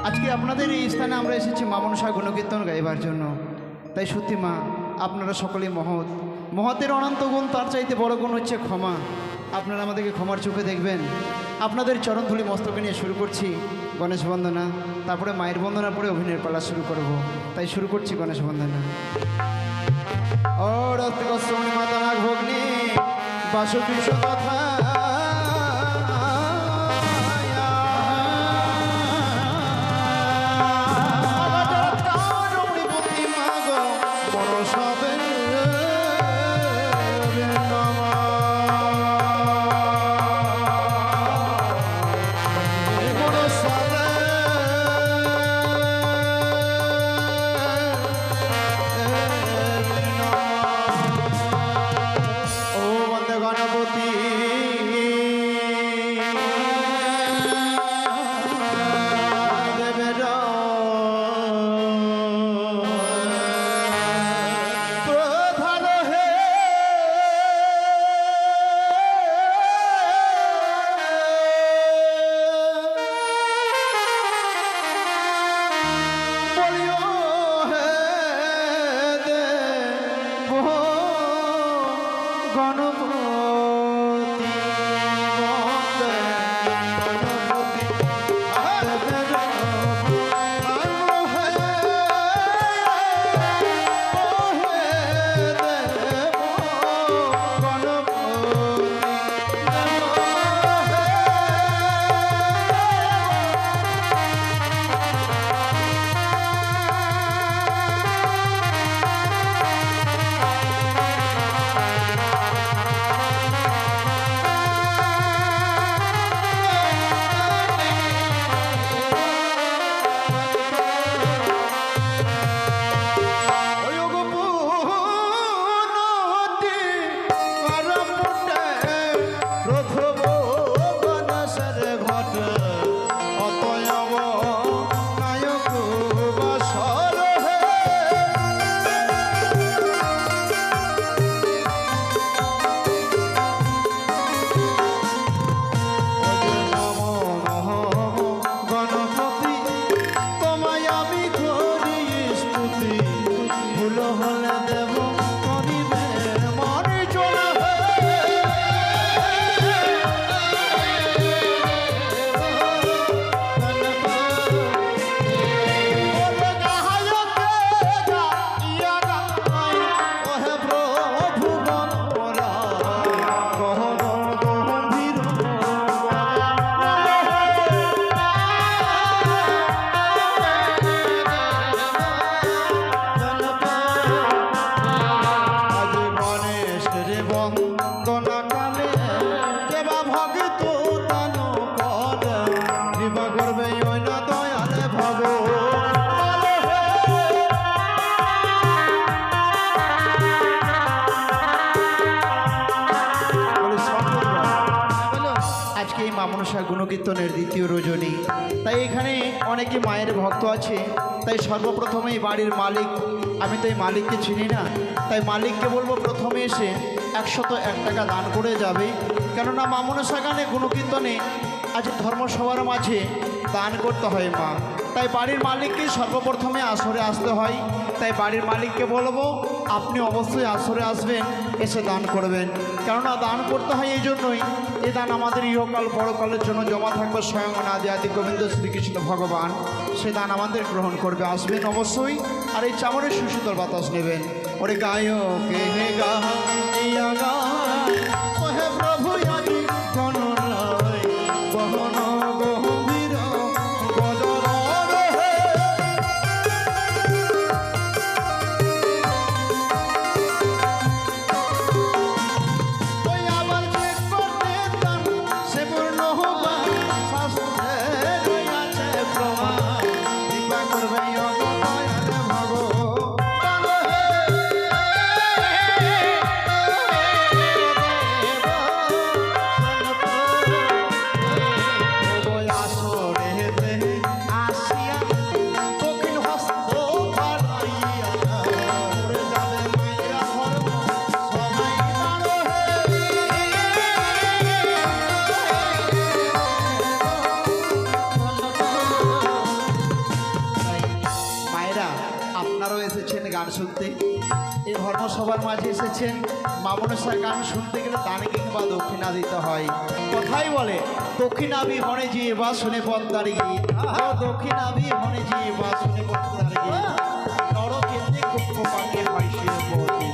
আজকে আপনাদের এই স্থানে আমরা এসেছি মা মনসা গুণকীর্তন গাইবার জন্য। তাই সত্যি মা, আপনারা সকলেই মহৎ, মহতের অনন্ত গুণ, তার চাইতে বড় গুণ হচ্ছে ক্ষমা। আপনারা আমাদেরকে ক্ষমার চোখে দেখবেন। আপনাদের চরণধুলি মস্তকে নিয়ে শুরু করছি গণেশ বন্দনা, তারপরে মায়ের বন্দনা পরে অভিনয়ের পালা শুরু করব। তাই শুরু করছি গণেশ বন্দনা। অরস্তি মাতা নাগ ভগ্নি বাসুকি কথা গুণকীর্তনের দ্বিতীয় রজনী। তাই এখানে অনেকে মায়ের ভক্ত আছে। তাই সর্বপ্রথমেই বাড়ির মালিক, আমি তো এই মালিককে চিনি না, তাই মালিককে বলবো প্রথমে এসে 101 টাকা দান করে যাবে। কেননা মা মনসা গানে গুণকীর্তনে আজ ধর্মসভার মাঝে দান করতে হয় মা। তাই বাড়ির মালিককে সর্বপ্রথমে আসরে আসতে হয়। তাই বাড়ির মালিককে বলবো আপনি অবশ্যই আসরে আসবেন, এসে দান করবেন। কেননা দান করতে হয় এই জন্যই, এই দান আমাদের ইহকাল পরকালের জন্য জমা থাকবে স্বয়ং আদি আদি গোবিন্দ শ্রীকৃষ্ণ ভগবান। সে দান আমাদের গ্রহণ করবে, আসবেন অবশ্যই। আর এই চামড়ের সুশীতল বাতাস নেবেন। ওরে গায় কে হে গা হে প্রভু আদি গণরায় বহন গম্ভীর গদর হে। ওই আবার যে করতে দান সে পূর্ণ হবা, শাস্ত্রে রয়েছে প্রমাণ, কৃপা করবে অগদয়ালে ভগবান হে। গান শুনতে। এই ধর্মসভার মাঝে এসেছেন, মা মনসার গান শুনতে গেলে দান কিংবা দক্ষিণা দিতে হয়। কথাই বলে দক্ষিণাভি হনে যে বা শুনে পদ্মার গীত, দক্ষিণাভি হনে যে বা শুনে পদ্মার গীত, নরকেতে কুম্ভ পাকে হয় শিরপতি।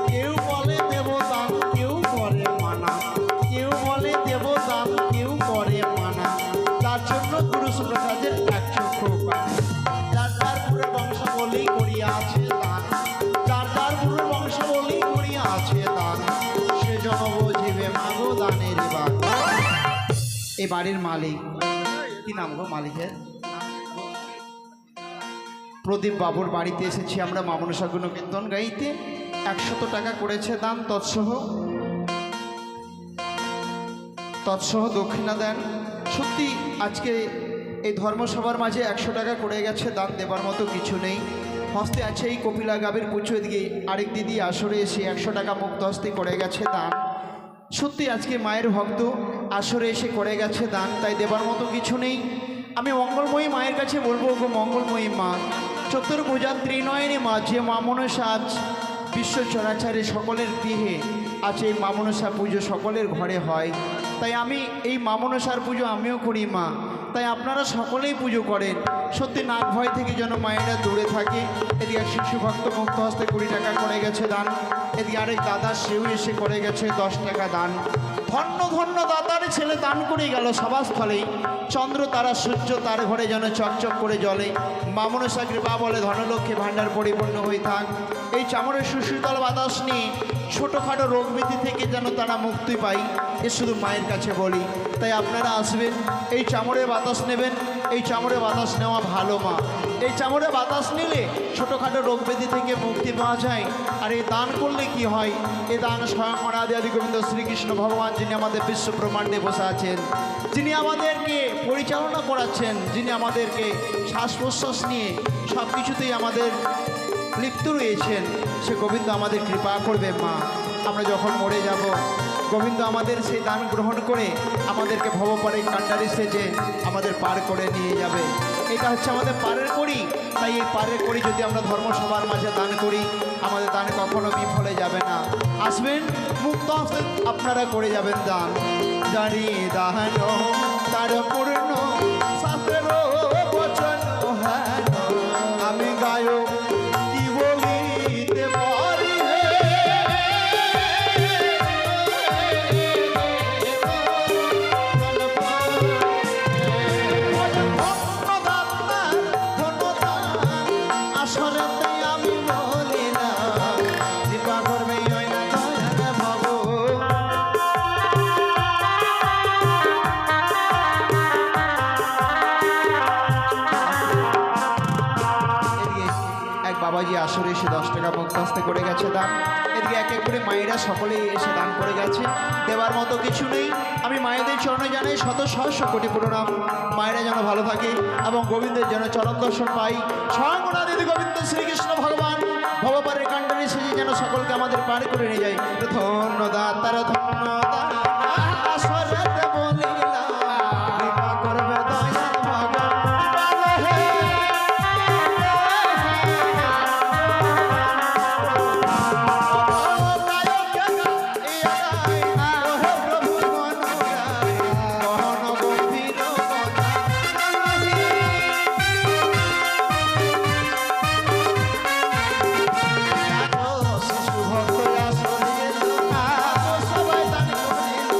কেউ বলে দেবদান, কেউ করে মানা, কেউ বলে দেবদান, কেউ করে মানা। তার জন্য পুরুষ প্রসাদের এক চক্ষু পায়। যার যার পুরো বংশ বলেই করিয়া আছে দান, যার যার পুরো বংশ বলেই করিয়া আছে দান, সেজন্য বুঝিবে মাগো দানের বান। এই বাড়ির মালিক কি নাম গো মালিকের? প্রদীপ বাবুর বাড়িতে এসেছি আমরা মা মনসা গুণকীর্তন গাইতে। 100 টাকা করেছে দান, তৎসহ দক্ষিণা দেন। সত্যি আজকে এই ধর্মসভার মাঝে 100 টাকা করে গেছে দান, দেবার মতো কিছু নেই। হস্তে আছে এই কপিলা গাবের পুজো দিকে আরেক দিদি আসরে এসে 100 টাকা মুক্ত হস্তে করে গেছে দান। সত্যি আজকে মায়ের ভক্ত আসরে এসে করে গেছে দান, তাই দেবার মতো কিছু নেই। আমি মঙ্গলময়ী মায়ের কাছে বলবো, গো মঙ্গলময়ী মা, চতুর্ভুজার ত্রিনয়নী মা, যে মা মনসা আজ বিশ্ব চরাচারে সকলের গৃহে আজ এই মা মনসা পুজো সকলের ঘরে হয়, তাই আমি এই মা মনসার পুজো আমিও করি মা, তাই আপনারা সকলেই পুজো করেন। সত্যি নাক ভয় থেকে যেন মায়েরা দূরে থাকে। এদিকে এক শিশু ভক্ত মুক্ত হস্তে 20 টাকা করে গেছে দান। এদিকে আরেক দাদা সেও এসে করে গেছে 10 টাকা দান। ধন্য ধন্য দাদার ছেলে দান করে গেল সভাস্থলে। চন্দ্র তারা সূর্য তার ঘরে যেন চকচক করে জ্বলে। মা মনসা কৃপা বলে ধনলক্ষ্মী ভাণ্ডার পরিপূর্ণ হয়ে থাক। এই চামড়ের সুশীতল বাতাস নিয়ে ছোটোখাটো রোগ ব্যাধি থেকে যেন তারা মুক্তি পায়, এ শুধু মায়ের কাছে বলি। তাই আপনারা আসবেন, এই চামড়ে বাতাস নেবেন। এই চামড়ে বাতাস নেওয়া ভালো মা, এই চামড়ে বাতাস নিলে ছোটোখাটো রোগ ব্যাধি থেকে মুক্তি পাওয়া যায়। আর এই দান করলে কি হয়? এই দান স্বয়ং অনাদি আদি গোবিন্দ শ্রীকৃষ্ণ ভগবান, যিনি আমাদের বিশ্ব ব্রহ্মাণ্ডে বসে আছেন, যিনি আমাদেরকে পরিচালনা করাচ্ছেন, যিনি আমাদেরকে শ্বাস প্রশ্বাস নিয়ে সব কিছুতেই আমাদের লিপ্ত রয়েছেন, সে গোবিন্দ আমাদের কৃপা করবে মা। আমরা যখন মরে যাব, গোবিন্দ আমাদের সেই দান গ্রহণ করে আমাদেরকে ভবপারে কান্ডারি সেজে আমাদের পার করে নিয়ে যাবে। এটা হচ্ছে আমাদের পারের করি। তাই এই পারের করি যদি আমরা ধর্মসভার মাঝে দান করি, আমাদের দান কখনো বিফলে যাবে না। আসবেন, মুক্ত হস্তে আপনারা করে যাবেন দান। জানি দান তার পূর্ণ শাস্ত্রের বচন হেন, আমি গায়ক কি বলিতে পারি হে। আসরেতে আমি বলি না, কৃপা করবে ওই না দয়াল ভগবান। এক বাবাজি আসরে এসে 10 টাকা মুক্ত হস্তে করে গেছে দান। এদিকে এক এক করে মায়েরা সকলেই এসে দান করে গেছে, দেবার মতো কিছু নেই। আমি মায়েদের চরণে জানাই শত সহস্র কোটি প্রণাম। মায়েরা যেন ভালো থাকে এবং গোবিন্দের যেন চরণ দর্শন পাই। স্বয়ং দিদি গোবিন্দ শ্রীকৃষ্ণ ভগবান ভবপারের কাণ্ডারি সেজে যেন সকলকে আমাদের পার করে নিয়ে যায়। ধন্যবাদ, তার ধন্যবাদ। আসরেতে বলিলাম, কৃপা করবে দয়াল ভগবান। সবাই দান করে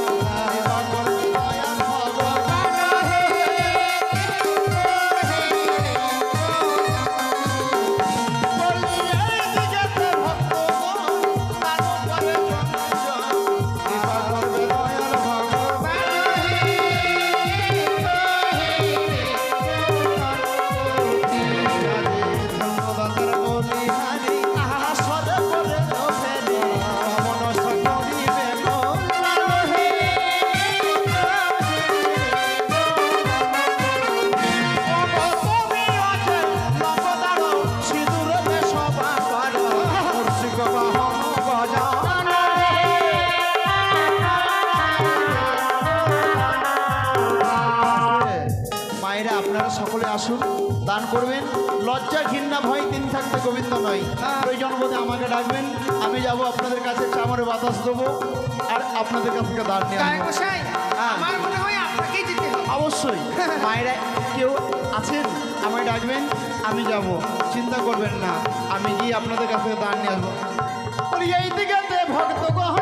আসুন, দান করবেন। লজ্জা ঘৃণা ভয় তিন থাকতে গোবিন্দ নয়। প্রয়োজন বোধে আমাকে ডাকবেন, আমি যাব আপনাদের কাছে, চামড়ে বাতাস দেবো আর আপনাদের কাছ থেকে দান নিয়ে গায়ে আসবো। গোসাই, হ্যাঁ। আমার মনে হয় আপনাকেই যেতে হবে। অবশ্যই মায়েরা কেউ আছেন, আমায় ডাকবেন, আমি যাব, চিন্তা করবেন না, আমি গিয়ে আপনাদের কাছ থেকে দান নিয়ে আসবো। বলি এই দিকে ভক্ত গহ